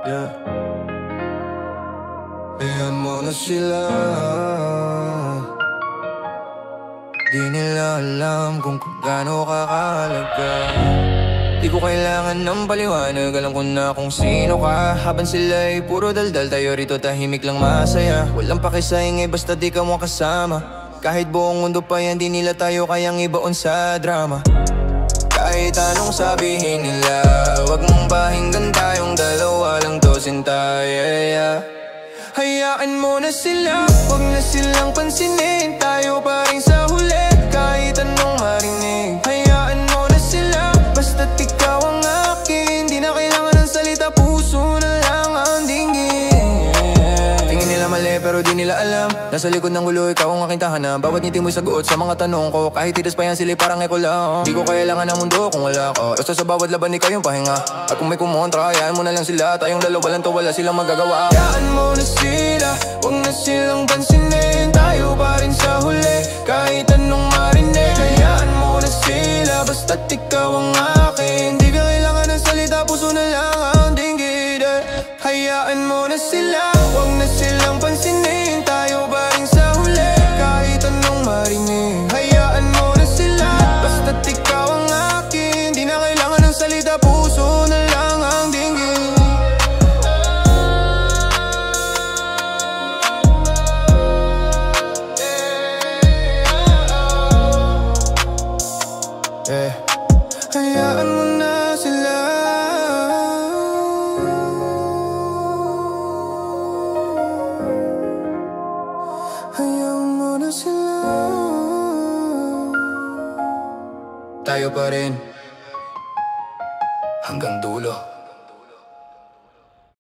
Yeah. Ayan mo na sila. Di nila alam kung gaano kakalaga. Di ko kailangan ng paliwanag, alam ko na kung sino ka. Habang sila'y puro daldal, tayo rito tahimik lang masaya. Walang pakisaingay basta di ka mo kasama. Kahit buong mundo pa yan, di nila tayo kayang ibaon sa drama. Kahit anong sabihin nila, wag mong pakinggan, tayong dalawa lang to, sinta, yeah. Hayaan mo na sila, wag na silang pansinin. Tayo pa rin sa huli, kahit anong marinig. Hayaan mo na sila, basta't ikaw ang akin. Di na kailangan ng salita, puso na lang ang dinggin. Tingin nila mali pero di nila alam, nasa likod ng gulo ikaw ang aking tahanan. Bawat ngiti mo'y sagot sa mga tanong ko. Kahit titas pa yan sila'y parang eko lang. Di ko kailangan ng mundo kung wala ka. Basta sa bawat laban ikaw yung pahinga. At kung may kumontra, hayaan mo na lang sila. Tayong dalawa lang to, wala silang magagawa. Hayaan mo na sila, wag na silang pansinin. Tayo pa rin sa huli, kahit anong marinig. Hayaan mo na sila, basta't ikaw ang akin. Di ka kailangan ng salita, puso na lang ang dinggid. Hayaan mo na sila, wag na silang pansinin. Tayo pa rin sa huli, kahit anong marinig. Hayaan mo na sila, basta't ikaw ang akin. Di na kailangan ng salita, puso na lang ang dinggid. Hayaan mo na sila. Hayaan mo na sila. Tayo pa rin hanggang dulo.